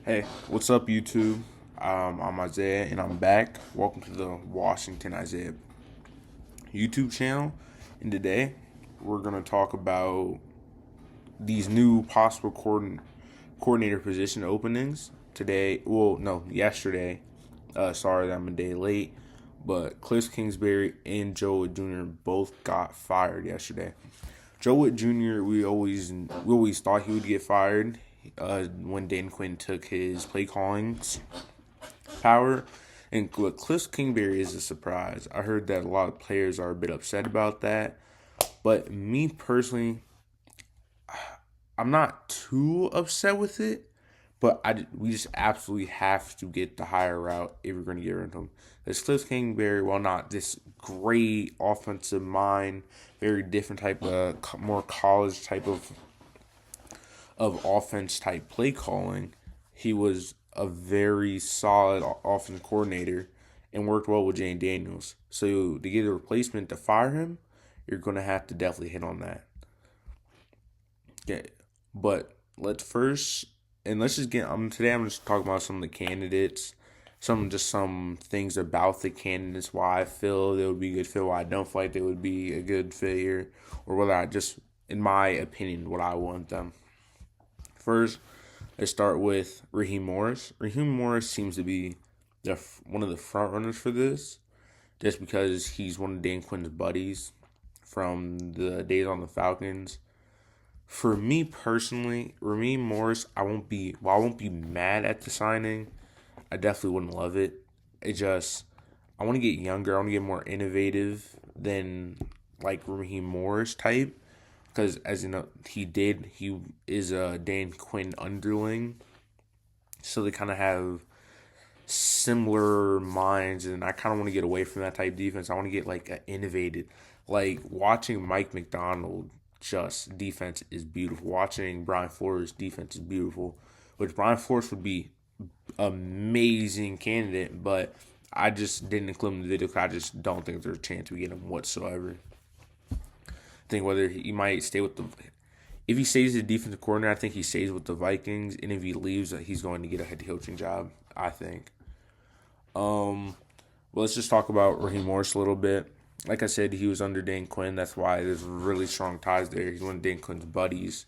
Hey, what's up, YouTube? I'm Isaiah, and I'm back. Welcome to the Washington Isaiah YouTube channel. And today, we're gonna talk about these new possible coordinator position openings. Today, well, no, yesterday. Sorry that I'm a day late, but Cliff Kingsbury and Joe Wood Jr. both got fired yesterday. Joe Wood Jr. We always thought he would get fired when Dan Quinn took his play calling power. And Cliff Kingsbury is a surprise. I heard that a lot of players are a bit upset about that. But me personally, I'm not too upset with it. But we just absolutely have to get the higher route if we're going to get rid of him. This Cliff Kingsbury, while not this great offensive mind, very different type of more college type of offense type play calling, he was a very solid offense coordinator and worked well with Jane Daniels. So to get a replacement to fire him, you're going to have to definitely hit on that. Okay, but let's just get. Today I'm just talking about some of the candidates, some things about the candidates, why I feel they would be a good fit, why I don't feel like they would be a good fit here, or whether I just, in my opinion, what I want them. First, let's start with Raheem Morris. Raheem Morris seems to be one of the front runners for this, just because he's one of Dan Quinn's buddies from the days on the Falcons. For me personally, Raheem Morris, I won't be mad at the signing. I definitely wouldn't love it. I want to get younger. I want to get more innovative than like Raheem Morris type. Because as you know, he is a Dan Quinn underling, so they kind of have similar minds, and I kind of want to get away from that type of defense. I want to get like an innovative, like watching Mike McDonald. Just defense is beautiful. Watching Brian Flores defense is beautiful, which Brian Flores would be amazing candidate, but I just didn't include him in the video because I just don't think there's a chance we get him whatsoever. I think whether he might stay with the if he stays as a defensive coordinator, I think he stays with the Vikings, and if he leaves, he's going to get a head coaching job. I think. Well, let's just talk about Raheem Morris a little bit. Like I said, he was under Dan Quinn. That's why there's really strong ties there. He's one of Dan Quinn's buddies.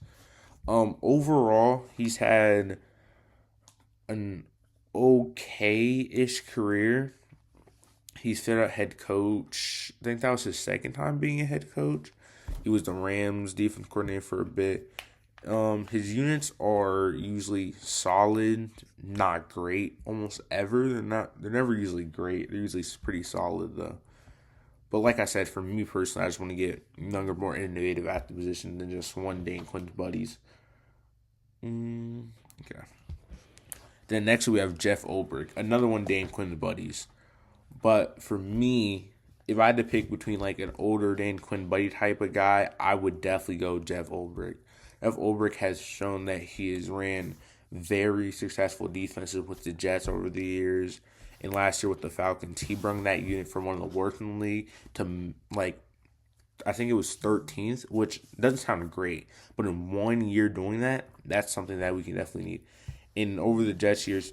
Overall, he's had an okay-ish career. He's fit at head coach. I think that was his second time being a head coach. He was the Rams defense coordinator for a bit. His units are usually solid, not great, almost ever. They're never usually great. They're usually pretty solid though. But like I said, for me personally, I just want to get younger, more innovative at the position than just one Dan Quinn's buddies. Okay. Then next we have Jeff Ulbrich, another one Dan Quinn's buddies. But for me, if I had to pick between like an older Dan Quinn buddy type of guy, I would definitely go Jeff Ulbrich. Jeff Ulbrich has shown that he has ran very successful defenses with the Jets over the years. And last year with the Falcons, he brought that unit from one of the worst in the league to like I think it was 13th, which doesn't sound great. But in 1 year doing that, that's something that we can definitely need. And over the Jets years,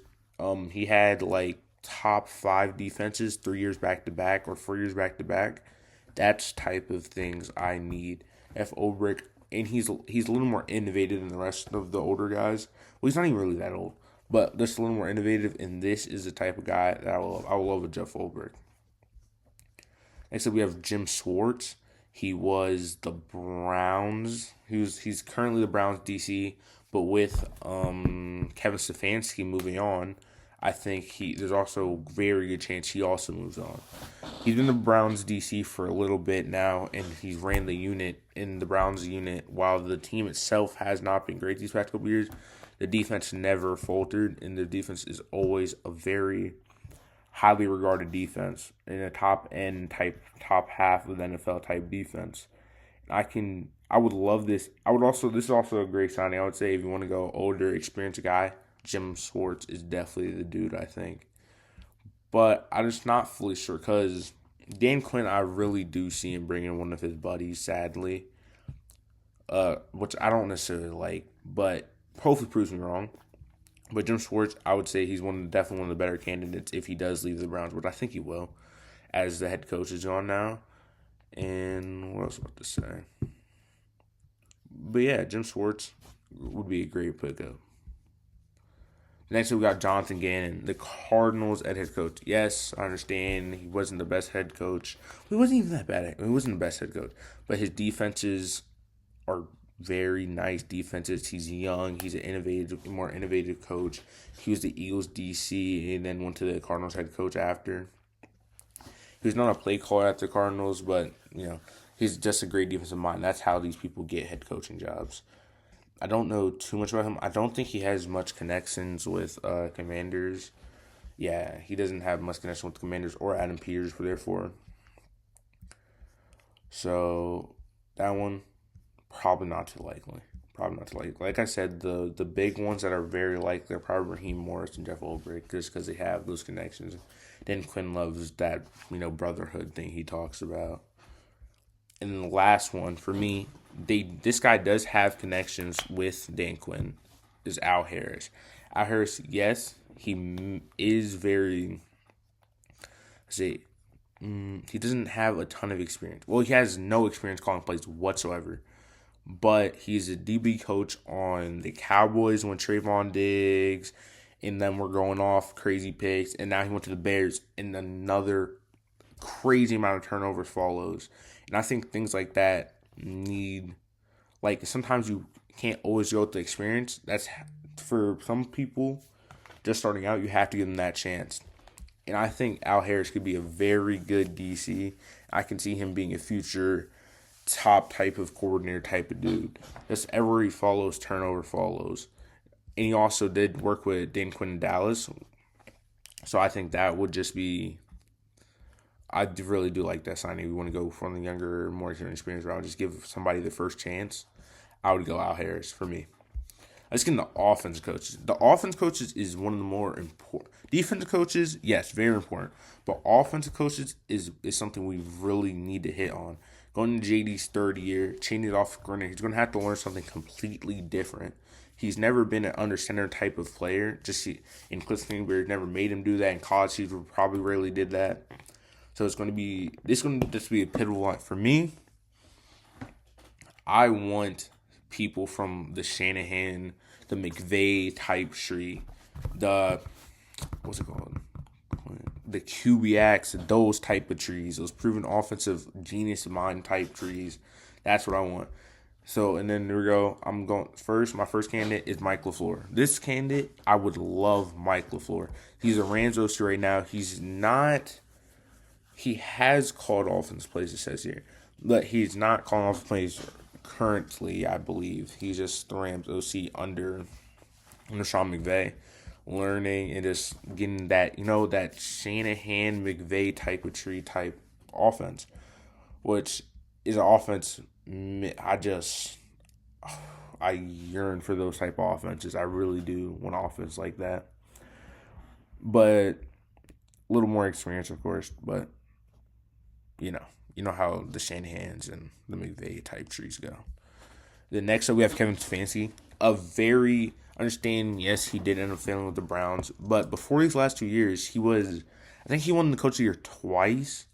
he had like top five defenses 3 years back to back or 4 years back to back. That's type of things I need. F. Ulbrich, and he's a little more innovative than the rest of the older guys. Well, he's not even really that old, but just a little more innovative. And this is the type of guy that I will love. I will love a Jeff Ulbrich. Next up, we have Jim Schwartz. He was the Browns. He's currently the Browns DC, but with Kevin Stefanski moving on, I think there's also a very good chance he also moves on. He's been the Browns DC for a little bit now, and he's ran the unit in the Browns unit. While the team itself has not been great these past couple years, the defense never faltered, and the defense is always a very highly regarded defense in a top half of the NFL type defense. I would love this. This is also a great signing. I would say if you want to go older, experienced guy, Jim Schwartz is definitely the dude, I think. But I'm just not fully sure because Dan Quinn, I really do see him bringing one of his buddies, sadly, which I don't necessarily like, but hopefully proves me wrong. But Jim Schwartz, I would say he's definitely one of the better candidates if he does leave the Browns, which I think he will, as the head coach is gone now. And what else about to say? But yeah, Jim Schwartz would be a great pickup. Next, we got Jonathan Gannon, the Cardinals at head coach. Yes, I understand he wasn't the best head coach. He wasn't even that bad. He wasn't the best head coach, but his defenses are very nice defenses. He's young. He's more innovative coach. He was the Eagles DC and then went to the Cardinals head coach after. He was not a play caller at the Cardinals, but he's just a great defensive mind. That's how these people get head coaching jobs. I don't know too much about him. I don't think he has much connections with Commanders. Yeah, he doesn't have much connection with Commanders or Adam Peters, therefore. So that one, probably not too likely. Like I said, the big ones that are very likely are probably Raheem Morris and Jeff Ulbrich, just because they have those connections. Then Quinn loves that brotherhood thing he talks about. And then the last one for me, this guy does have connections with Dan Quinn, is Al Harris. Al Harris, yes, he is very. He doesn't have a ton of experience. Well, he has no experience calling plays whatsoever. But he's a DB coach on the Cowboys when Trayvon Diggs, and then we're going off crazy picks. And now he went to the Bears, and another crazy amount of turnovers follows. And I think things like that sometimes you can't always go with the experience. That's for some people just starting out, you have to give them that chance. And I think Al Harris could be a very good DC. I can see him being a future top type of coordinator type of dude. Just everywhere he follows, turnover follows. And he also did work with Dan Quinn in Dallas. So I think that would just be, I really do like that signing. We want to go from the younger, more experienced route, just give somebody the first chance. I would go Al Harris for me. Let's get into offense coaches. The offense coaches is one of the more important. Defensive coaches, yes, very important. But offensive coaches is something we really need to hit on. Going into JD's third year, changing it off Grenner, he's going to have to learn something completely different. He's never been an under center type of player. In Cliff Kingsbury never made him do that. In college, he probably rarely did that. So this is going to just be a pivotal line for me. I want people from the Shanahan, the McVay type tree, what's it called? The Kubiaks, those type of trees, those proven offensive genius mind type trees. That's what I want. So, and then there we go. I'm going first. My first candidate is Mike LaFleur. This candidate, I would love Mike LaFleur. He's a Rams OC right now. He has called offense plays, it says here, but he's not calling offense plays currently, I believe. He's just the Rams OC under Sean McVay, learning and just getting that, that Shanahan McVay type of tree type offense, which is an offense I yearn for those type of offenses. I really do want an offense like that. But a little more experience, of course, but you know how the Shanahans and the McVay type trees go. The next up we have Kevin Stefanski, yes, he did end up failing with the Browns, but before these last 2 years, I think he won the Coach of the Year twice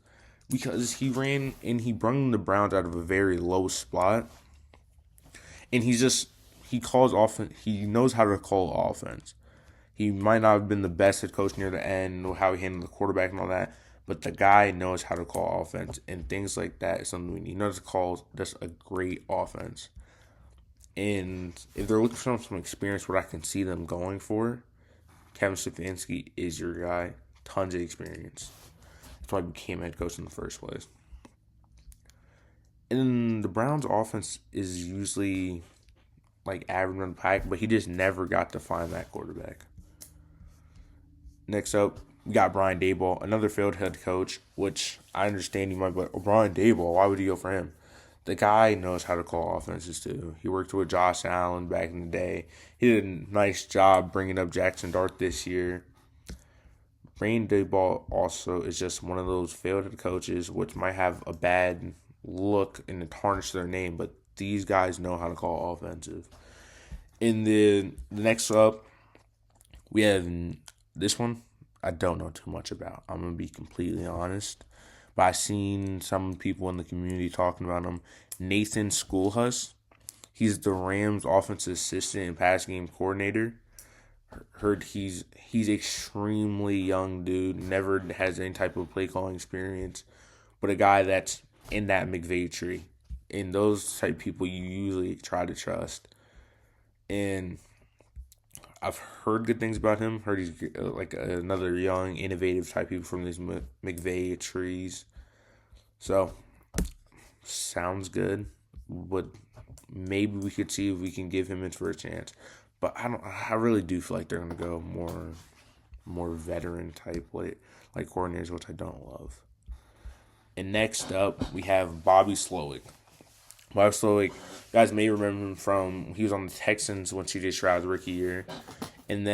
because he ran and he brought the Browns out of a very low spot, and he calls offense. He knows how to call offense. He might not have been the best head coach near the end, or how he handled the quarterback and all that, but the guy knows how to call offense, and things like that is something we need. He knows to call just a great offense. And if they're looking for some experience, what I can see them going for, Kevin Stefanski is your guy. Tons of experience. That's why he became head coach in the first place. And the Browns' offense is usually like average on the pack, but he just never got to find that quarterback. Next up, we got Brian Daboll, another failed head coach, which I understand you might be like, Brian Daboll, why would you go for him? The guy knows how to call offenses too. He worked with Josh Allen back in the day. He did a nice job bringing up Jackson Dart this year. Brian Daboll also is just one of those failed head coaches, which might have a bad look and tarnish their name, but these guys know how to call offensive. In the next up, We have this one. I don't know too much about. I'm gonna be completely honest, but I've seen some people in the community talking about him. Nathan Schoolhuss. He's the Rams' offensive assistant and pass game coordinator. Heard he's extremely young dude. Never has any type of play calling experience, but a guy that's in that McVay tree. And those type of people you usually try to trust. And I've heard good things about him. Heard he's like another young, innovative type people from these McVay trees. So, sounds good. But maybe we could see if we can give him it for a chance. But I really do feel like they're gonna go more veteran type like coordinators, which I don't love. And next up, we have Bobby Slowick. Bobby Slowick, guys may remember him from he was on the Texans when C.J. Stroud's rookie year, and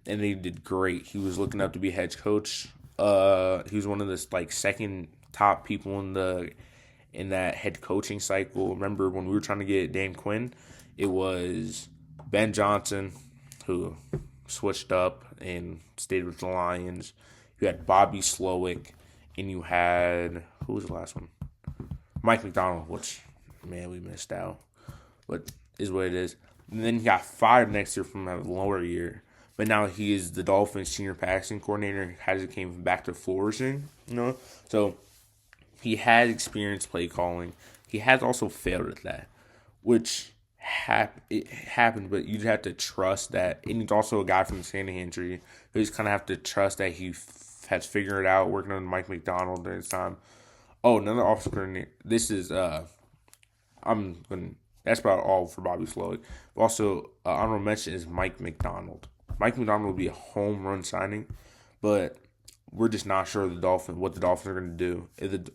he did great. He was looking up to be head coach. He was one of the like second top people in that head coaching cycle. Remember when we were trying to get Dan Quinn, it was Ben Johnson who switched up and stayed with the Lions. You had Bobby Slowick, and you had who was the last one? Mike McDonald, which man we missed out, but is what it is. And then he got fired next year from a lower year, but now he is the Dolphins' senior passing coordinator. Has it came back to flourishing, So he has experience play calling. He has also failed at that, which it happened, but you'd have to trust that. And he's also a guy from the Shanahan tree. You just kind of have to trust that he has figured it out working on Mike McDonald during his time. Oh, another offensive coordinator. This is that's about all for Bobby Slowick. Also, honorable mention is Mike McDonald. Mike McDonald would be a home run signing, but we're just not sure what the Dolphins are going to do.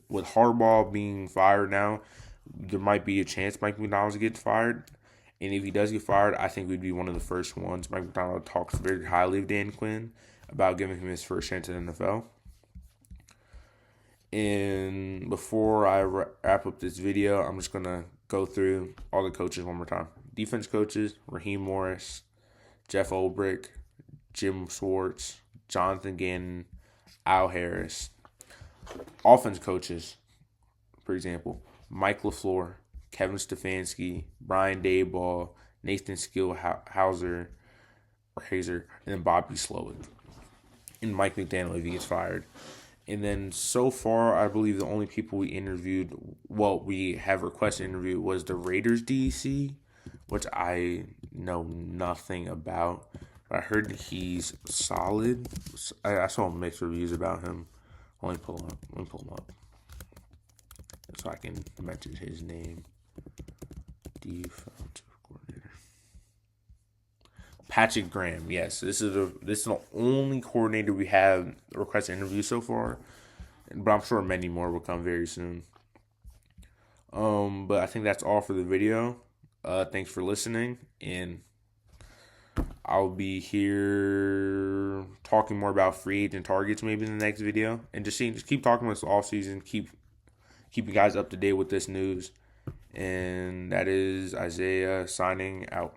With Harbaugh being fired now, there might be a chance Mike McDonald gets fired. And if he does get fired, I think we'd be one of the first ones. Mike McDonald talks very highly of Dan Quinn about giving him his first chance in the NFL. And before I wrap up this video, I'm just going to go through all the coaches one more time. Defense coaches, Raheem Morris, Jeff Ulbrich, Jim Schwartz, Jonathan Gannon, Al Harris. Offense coaches, for example, Mike LaFleur, Kevin Stefanski, Brian Daboll, Nathan Hazer, and then Bobby Slowick. And Mike McDaniel if he gets fired. And then so far, I believe the only people we have requested interview was the Raiders DC, which I know nothing about. But I heard he's solid. I saw mixed reviews about him. Let me pull him up so I can mention his name. Defensive coordinator Patrick Graham. Yes, this is the only coordinator we have requested interview so far, but I'm sure many more will come very soon. But I think that's all for the video. Thanks for listening, and I'll be here talking more about free agent targets maybe in the next video, and just keep talking about this offseason. Keep you guys up to date with this news. And that is Isaiah signing out.